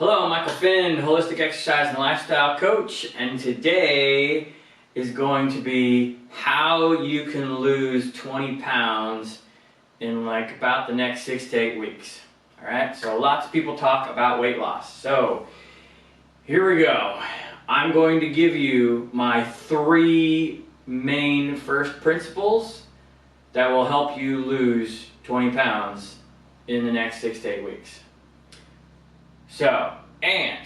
Hello, I'm Michael Finn, holistic exercise and lifestyle coach, and today is going to be how you can lose 20 pounds in like about the next 6 to 8 weeks. All right, so lots of people talk about weight loss. So here we go. I'm going to give you my 3 main first principles that will help you lose 20 pounds in the next 6 to 8 weeks. So, and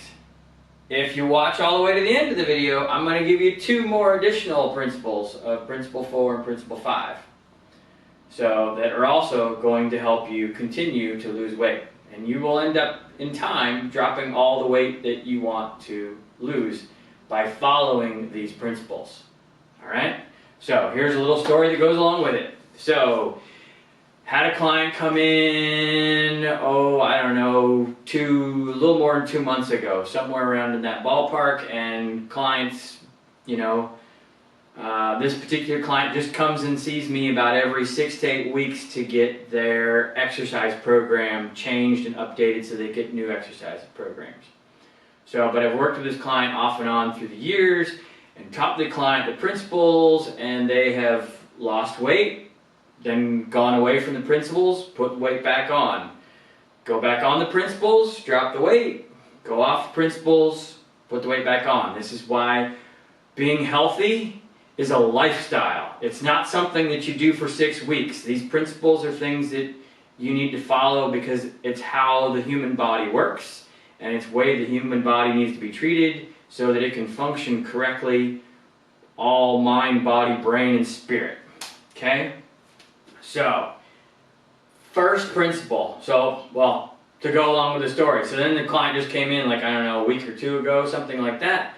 if you watch all the way to the end of the video, I'm going to give you 2 more additional principles of Principle 4 and Principle 5. So, that are also going to help you continue to lose weight. And you will end up, in time, dropping all the weight that you want to lose by following these principles. Alright? So, here's a little story that goes along with it. So, had a client come in, I don't know, a little more than 2 months ago, somewhere around in that ballpark, and clients, this particular client just comes and sees me about every 6 to 8 weeks to get their exercise program changed and updated so they get new exercise programs. So, but I've worked with this client off and on through the years and taught the client the principles, and they have lost weight, then gone away from the principles, put the weight back on. Go back on the principles, drop the weight, go off the principles, put the weight back on. This is why being healthy is a lifestyle. It's not something that you do for 6 weeks. These principles are things that you need to follow because it's how the human body works, and it's the way the human body needs to be treated so that it can function correctly, all mind, body, brain, and spirit. Okay? So, first principle. To go along with the story. So then the client just came in a week or 2 ago, something like that,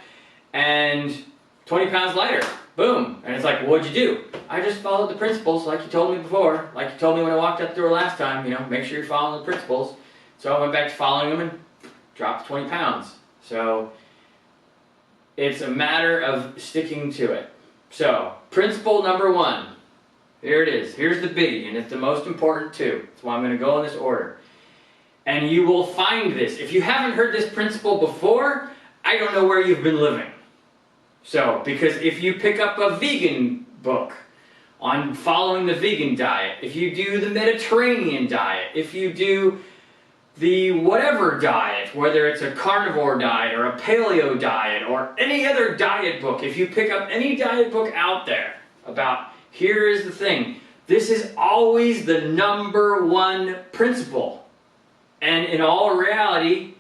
and 20 pounds lighter. Boom. And it's like, what'd you do? I just followed the principles like you told me before, like you told me when I walked out the door last time, make sure you're following the principles. So I went back to following them and dropped 20 pounds. So, it's a matter of sticking to it. So, principle number 1. Here it is. Here's the biggie, and it's the most important too. That's why I'm going to go in this order. And you will find this. If you haven't heard this principle before, I don't know where you've been living. So, because if you pick up a vegan book on following the vegan diet, if you do the Mediterranean diet, if you do the whatever diet, whether it's a carnivore diet or a paleo diet or any other diet book, if you pick up any diet book out there about, here is the thing, this is always the number 1 principle. And in all reality,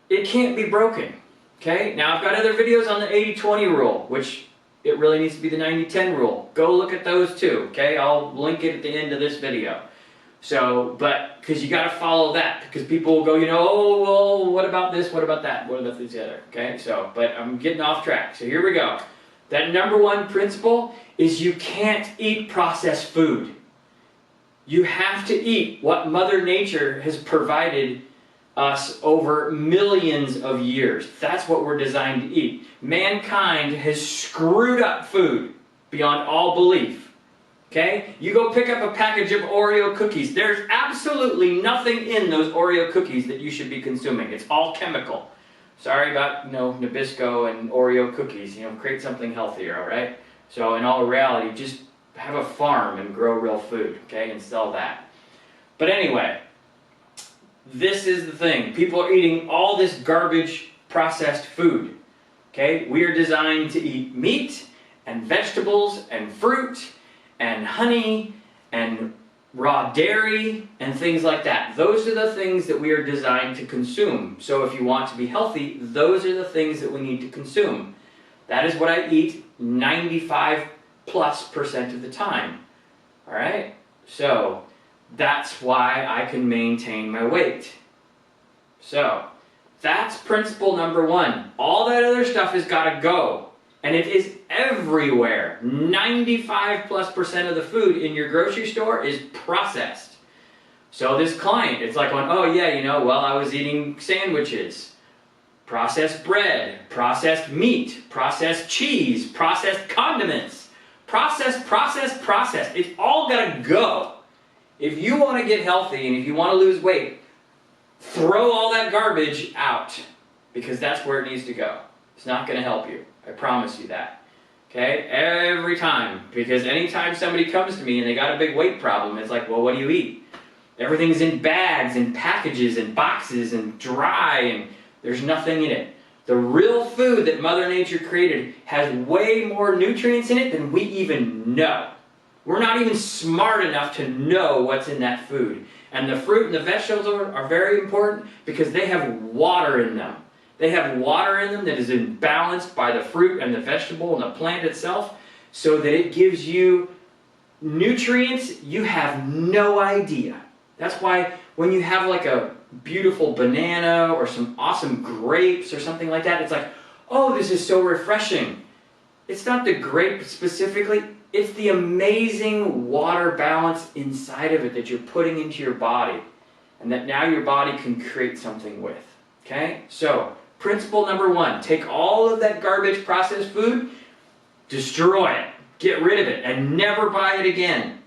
it can't be broken. Okay? Now I've got other videos on the 80-20 rule, which it really needs to be the 90-10 rule. Go look at those too. Okay? I'll link it at the end of this video. So, because you got to follow that, because people will go, what about this, what about that, what about this other, okay? So, but I'm getting off track. So here we go. That number 1 principle is you can't eat processed food. You have to eat what Mother Nature has provided us over millions of years. That's what we're designed to eat. Mankind has screwed up food beyond all belief. Okay? You go pick up a package of Oreo cookies. There's absolutely nothing in those Oreo cookies that you should be consuming. It's all chemical. Sorry about, Nabisco and Oreo cookies. Create something healthier, alright? So in all reality, just have a farm and grow real food, okay? And sell that. But anyway, this is the thing. People are eating all this garbage processed food. Okay? We are designed to eat meat and vegetables and fruit and honey and raw dairy and things like that. Those are the things that we are designed to consume. So if you want to be healthy, those are the things that we need to consume. That is what I eat 95+% of the time. Alright? So, that's why I can maintain my weight. So, that's principle number 1. All that other stuff has got to go. And it is everywhere. 95+% of the food in your grocery store is processed. So this client, it's like going, I was eating sandwiches, processed bread, processed meat, processed cheese, processed condiments, processed. It's all got to go. If you want to get healthy and if you want to lose weight, throw all that garbage out, because that's where it needs to go. It's not going to help you. I promise you that. Okay? Every time. Because anytime somebody comes to me and they got a big weight problem, it's like, well, what do you eat? Everything's in bags and packages and boxes and dry, and there's nothing in it. The real food that Mother Nature created has way more nutrients in it than we even know. We're not even smart enough to know what's in that food. And the fruit and the vegetables are very important because they have water in them. They have water in them that is imbalanced by the fruit and the vegetable and the plant itself, so that it gives you nutrients you have no idea. That's why when you have like a beautiful banana or some awesome grapes or something like that, it's like, oh, this is so refreshing. It's not the grape specifically, it's the amazing water balance inside of it that you're putting into your body, and that now your body can create something with. Okay? So, principle number 1, take all of that garbage processed food, destroy it, get rid of it, and never buy it again.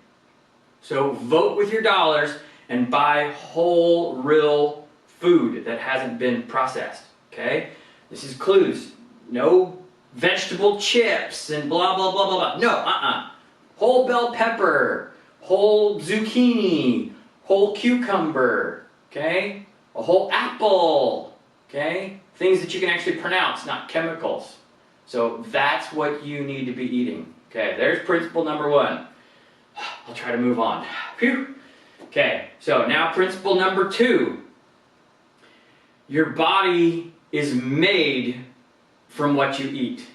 So vote with your dollars and buy whole, real food that hasn't been processed. Okay? This includes no vegetable chips and blah, blah, blah, blah, blah. No, whole bell pepper, whole zucchini, whole cucumber, okay? A whole apple, okay? Things that you can actually pronounce, not chemicals. So that's what you need to be eating. Okay, there's principle number 1. I'll try to move on. Phew. Okay, so now principle number 2. Your body is made from what you eat.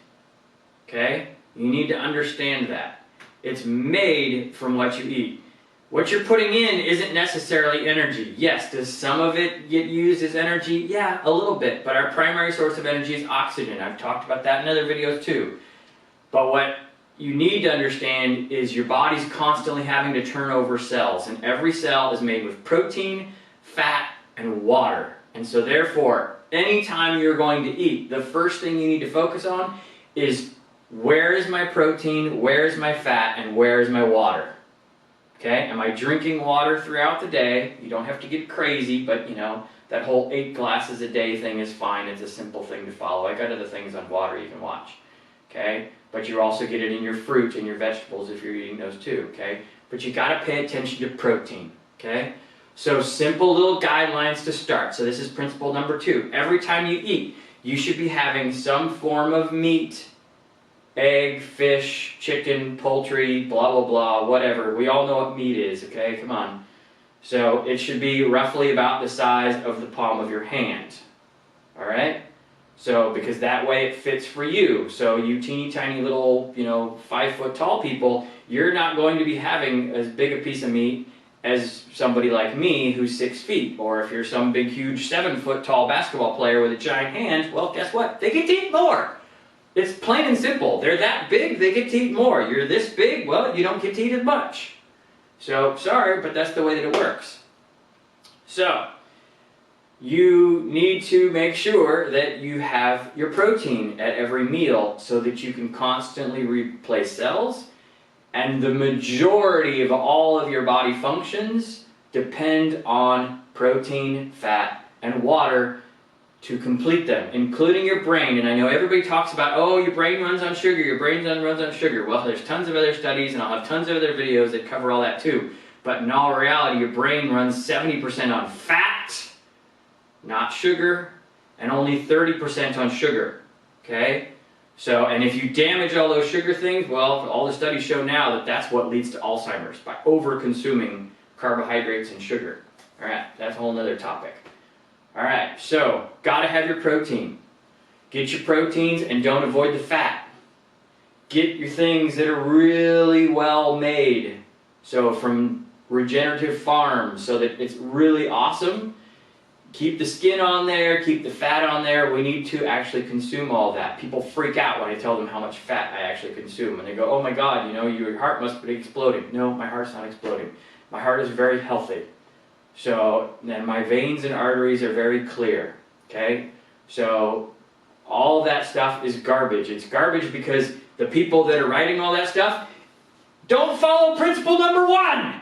Okay? You need to understand that. It's made from what you eat. What you're putting in isn't necessarily energy. Yes, does some of it get used as energy? Yeah, a little bit, but our primary source of energy is oxygen. I've talked about that in other videos too. But what you need to understand is your body's constantly having to turn over cells, and every cell is made with protein, fat, and water. And so therefore, anytime you're going to eat, the first thing you need to focus on is, where is my protein, where is my fat, and where is my water? Okay, am I drinking water throughout the day? You don't have to get crazy, but you know, that whole 8 glasses a day thing is fine. It's a simple thing to follow. I got other things on water you can watch. Okay, but you also get it in your fruit and your vegetables if you're eating those too. Okay, but you got to pay attention to protein. Okay, so simple little guidelines to start. So this is principle number 2. Every time you eat, you should be having some form of meat. Egg, fish, chicken, poultry, blah, blah, blah, whatever. We all know what meat is, okay? Come on. So it should be roughly about the size of the palm of your hand. All right? So, because that way it fits for you. So you teeny tiny little, 5 foot tall people, you're not going to be having as big a piece of meat as somebody like me who's 6 feet. Or if you're some big, huge 7 foot tall basketball player with a giant hand, well, guess what? They get to eat more. It's plain and simple. They're that big, they get to eat more. You're this big, well, you don't get to eat as much. So, sorry, but that's the way that it works. So, you need to make sure that you have your protein at every meal so that you can constantly replace cells. And the majority of all of your body functions depend on protein, fat, and water to complete them, including your brain. And I know everybody talks about, oh, your brain runs on sugar, your brain runs on sugar. Well, there's tons of other studies, and I'll have tons of other videos that cover all that too. But in all reality, your brain runs 70% on fat, not sugar, and only 30% on sugar. Okay? So, and if you damage all those sugar things, well, all the studies show now that that's what leads to Alzheimer's, by over-consuming carbohydrates and sugar. All right, that's a whole other topic. All right, so gotta have your protein. Get your proteins and don't avoid the fat. Get your things that are really well made. So from regenerative farms, so that it's really awesome. Keep the skin on there, keep the fat on there. We need to actually consume all that. People freak out when I tell them how much fat I actually consume. And they go, oh my God, your heart must be exploding. No, my heart's not exploding. My heart is very healthy. So then my veins and arteries are very clear, okay? So all that stuff is garbage. It's garbage because the people that are writing all that stuff don't follow principle number 1.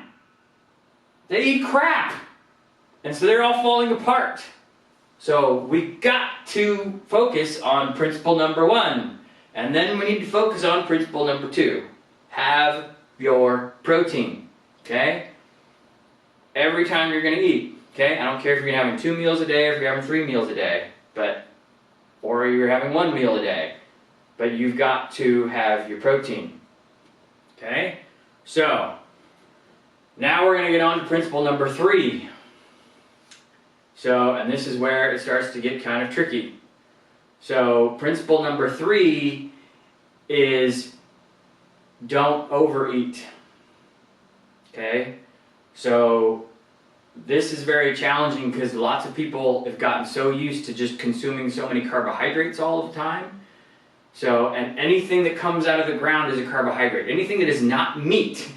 They eat crap. And so they're all falling apart. So we got to focus on principle number 1. And then we need to focus on principle number 2. Have your protein. Okay? Every time you're going to eat. Okay? I don't care if you're having 2 meals a day or if you're having 3 meals a day. Or you're having 1 meal a day. But you've got to have your protein. Okay? So, now we're going to get on to principle number 3. So, and this is where it starts to get kind of tricky. So, principle number 3 is don't overeat. Okay? So, this is very challenging because lots of people have gotten so used to just consuming so many carbohydrates all the time. So, and anything that comes out of the ground is a carbohydrate. Anything that is not meat,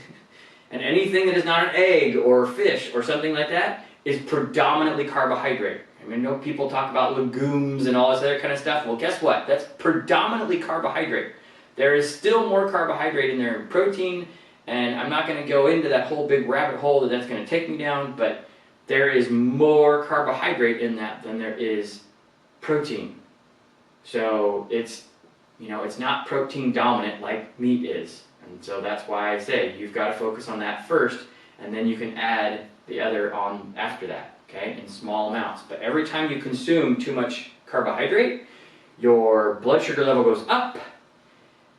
and anything that is not an egg or fish or something like that, is predominantly carbohydrate. I mean, I know people talk about legumes and all this other kind of stuff. Well, guess what? That's predominantly carbohydrate. There is still more carbohydrate in there in protein, and I'm not going to go into that whole big rabbit hole that's going to take me down, but there is more carbohydrate in that than there is protein. So it's, it's not protein dominant like meat is. And so that's why I say you've got to focus on that first, and then you can add the other on after that, okay, in small amounts. But every time you consume too much carbohydrate, your blood sugar level goes up,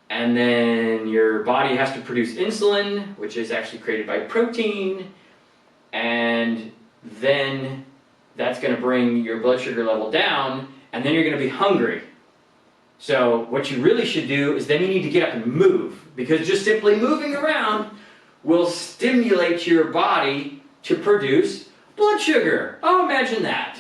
and then your body has to produce insulin, which is actually created by protein, and then that's going to bring your blood sugar level down, and then you're going to be hungry. So what you really should do is then you need to get up and move, because just simply moving around will stimulate your body to produce blood sugar. Oh, imagine that.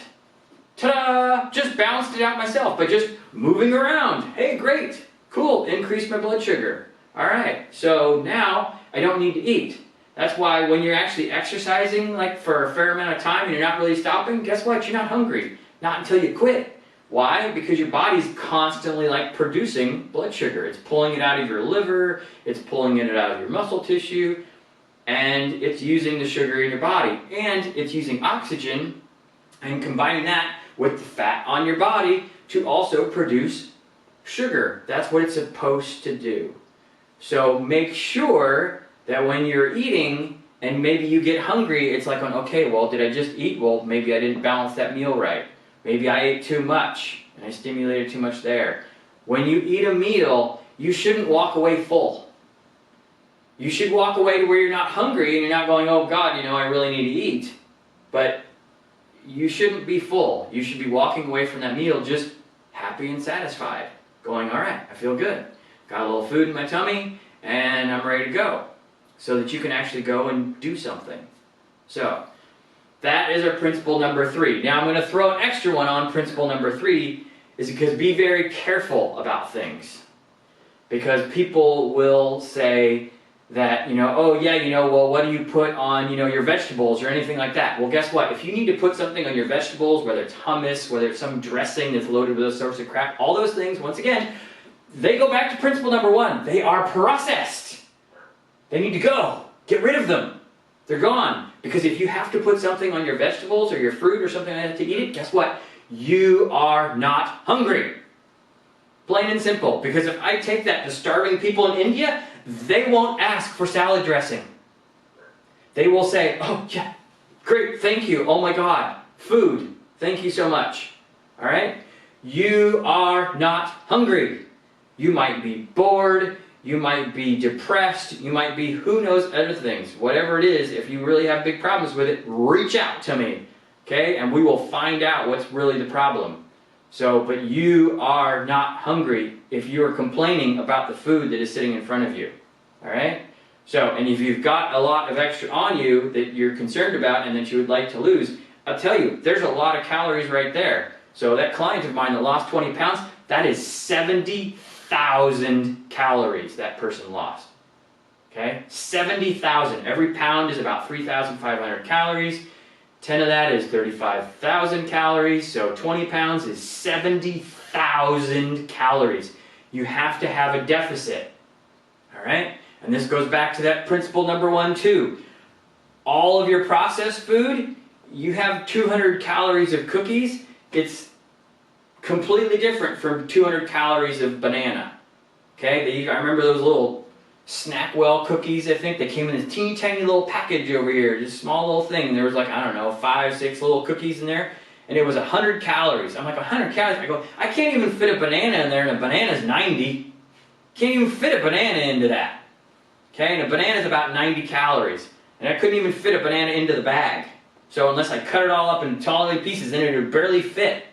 Ta-da! Just balanced it out myself by just moving around. Hey, great. Cool. Increased my blood sugar. All right. So now I don't need to eat. That's why when you're actually exercising like for a fair amount of time and you're not really stopping, guess what? You're not hungry. Not until you quit. Why? Because your body's constantly like producing blood sugar. It's pulling it out of your liver, it's pulling it out of your muscle tissue, and it's using the sugar in your body. And it's using oxygen and combining that with the fat on your body to also produce sugar. That's what it's supposed to do. So make sure that when you're eating and maybe you get hungry, it's like, okay, well, did I just eat? Well, maybe I didn't balance that meal right. Maybe I ate too much and I stimulated too much there. When you eat a meal, you shouldn't walk away full. You should walk away to where you're not hungry and you're not going, oh God, I really need to eat. But you shouldn't be full. You should be walking away from that meal just happy and satisfied. Going, all right, I feel good. Got a little food in my tummy and I'm ready to go. So that you can actually go and do something. So, that is our principle number 3. Now I'm going to throw an extra one on principle number 3, is because be very careful about things. Because people will say that, oh yeah, well, what do you put on, your vegetables or anything like that? Well, guess what? If you need to put something on your vegetables, whether it's hummus, whether it's some dressing that's loaded with those sorts of crap, all those things, once again, they go back to principle number 1. They are processed. They need to go. Get rid of them. They're gone. Because if you have to put something on your vegetables or your fruit or something like that to eat it, guess what? You are not hungry. Plain and simple. Because if I take that to starving people in India, they won't ask for salad dressing. They will say, oh yeah, great, thank you, oh my God, food, thank you so much. Alright? You are not hungry. You might be bored, you might be depressed, you might be who knows other things. Whatever it is, if you really have big problems with it, reach out to me. Okay? And we will find out what's really the problem. So, but you are not hungry if you are complaining about the food that is sitting in front of you. Alright? So, and if you've got a lot of extra on you that you're concerned about and that you would like to lose, I'll tell you, there's a lot of calories right there. So that client of mine that lost 20 pounds, that is 70,000 calories that person lost. Okay? 70,000. Every pound is about 3,500 calories. 10 of that is 35,000 calories. So 20 pounds is 70,000 calories. You have to have a deficit. Alright? And this goes back to that principle number 1 too. All of your processed food, you have 200 calories of cookies, it's completely different from 200 calories of banana. Okay, I remember those little Snackwell cookies, I think. They came in this teeny tiny little package over here, just small little thing. And there was like, I don't know, 5, 6 little cookies in there. And it was 100 calories. I'm like, 100 calories? I go, I can't even fit a banana in there, and a banana's 90. Can't even fit a banana into that. Okay, and a banana's about 90 calories. And I couldn't even fit a banana into the bag. So unless I cut it all up into tiny pieces, then it would barely fit.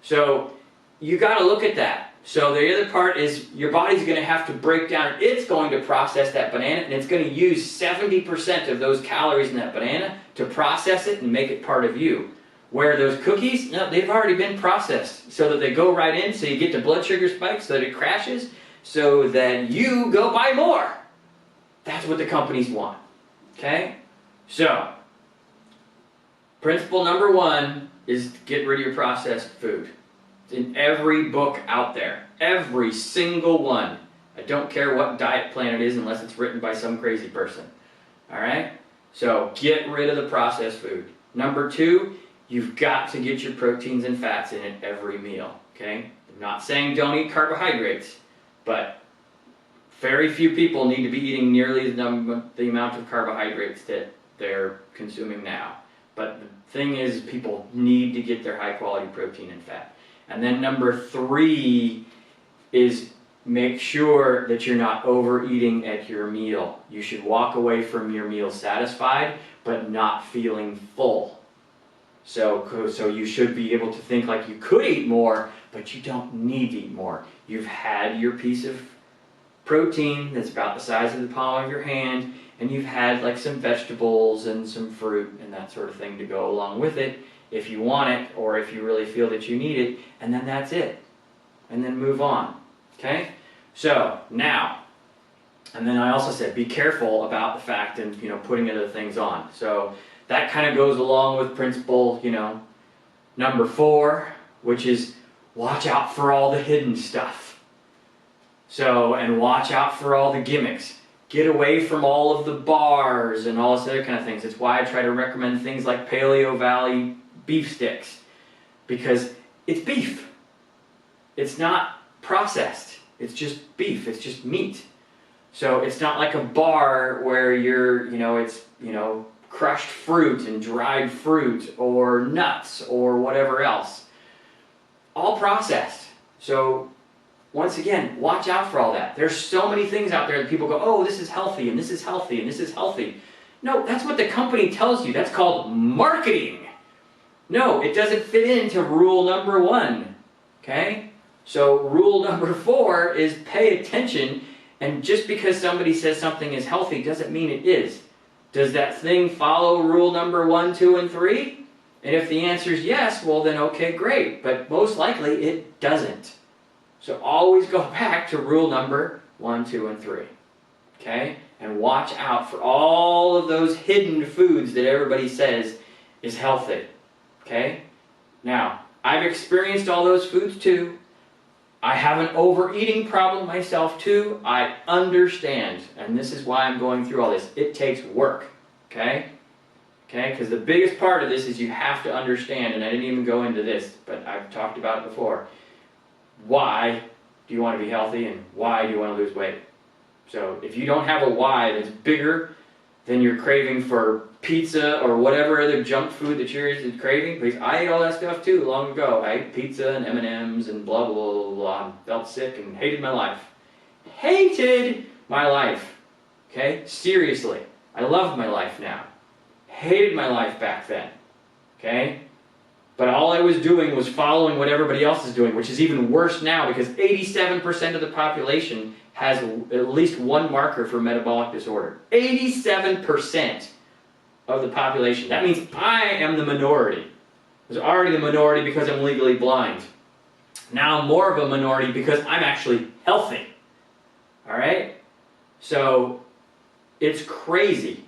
So you got to look at that. So the other part is your body's going to have to break down. It's going to process that banana, and it's going to use 70% of those calories in that banana to process it and make it part of you. Where those cookies, no, they've already been processed so that they go right in, so you get the blood sugar spike, so that it crashes, so that you go buy more. That's what the companies want. Okay? So, principle number 1 is get rid of your processed food. It's in every book out there. Every single one. I don't care what diet plan it is unless it's written by some crazy person. Alright? So, get rid of the processed food. Number 2, you've got to get your proteins and fats in at every meal. Okay? I'm not saying don't eat carbohydrates, but very few people need to be eating nearly the amount of carbohydrates that they're consuming now. But the thing is, people need to get their high quality protein and fat. And then number 3 is make sure that you're not overeating at your meal. You should walk away from your meal satisfied, but not feeling full. So you should be able to think like you could eat more, but you don't need to eat more. You've had your piece of protein that's about the size of the palm of your hand, and you've had like some vegetables and some fruit and that sort of thing to go along with it if you want it, or if you really feel that you need it, and then that's it. And then move on. Okay? So, now, and then I also said be careful about the fact and, putting other things on. So, that kind of goes along with principle, number 4, which is watch out for all the hidden stuff. So, and watch out for all the gimmicks. Get away from all of the bars and all this other kind of things. It's why I try to recommend things like Paleo Valley beef sticks. Because it's beef. It's not processed. It's just beef. It's just meat. So it's not like a bar where it's crushed fruit and dried fruit or nuts or whatever else. All processed. So once again, watch out for all that. There's so many things out there that people go, oh, this is healthy, and this is healthy, and this is healthy. No, that's what the company tells you. That's called marketing. No, it doesn't fit into rule number 1. Okay? So rule number 4 is pay attention, and just because somebody says something is healthy doesn't mean it is. Does that thing follow rule number 1, 2, and 3? And if the answer is yes, well then okay, great. But most likely it doesn't. So always go back to rule number 1, 2, and 3. Okay? And watch out for all of those hidden foods that everybody says is healthy. Okay? Now, I've experienced all those foods too. I have an overeating problem myself too. I understand. And this is why I'm going through all this. It takes work. Okay? Okay? Because the biggest part of this is you have to understand, and I didn't even go into this, but I've talked about it before. Why do you want to be healthy, and why do you want to lose weight? So if you don't have a why that's bigger than your craving for pizza or whatever other junk food that you're craving, because I ate all that stuff too long ago. I ate pizza and M&Ms and blah, blah, blah, blah. Felt sick and hated my life. Hated my life. Okay? Seriously. I love my life now. Hated my life back then. Okay? But all I was doing was following what everybody else is doing, which is even worse now because 87% of the population has at least one marker for metabolic disorder. 87% of the population. That means I am the minority. I was already the minority because I'm legally blind. Now I'm more of a minority because I'm actually healthy. Alright? So, it's crazy.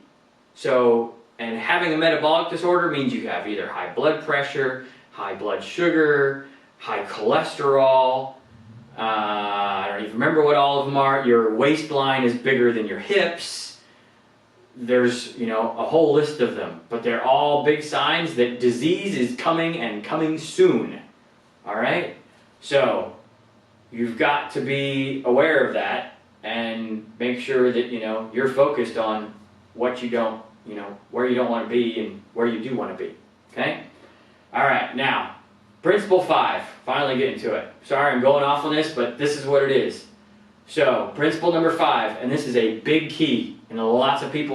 So, and having a metabolic disorder means you have either high blood pressure, high blood sugar, high cholesterol, I don't even remember what all of them are. Your waistline is bigger than your hips. there's, you know, a whole list of them, but they're all big signs that disease is coming and coming soon. All right? So, you've got to be aware of that and make sure that, you know, you're focused on what you don't, you know, where you don't want to be and where you do want to be. Okay? All right, now, principle 5, finally getting to it. Sorry, I'm going off on this, but this is what it is. So, principle number 5, and this is a big key, and lots of people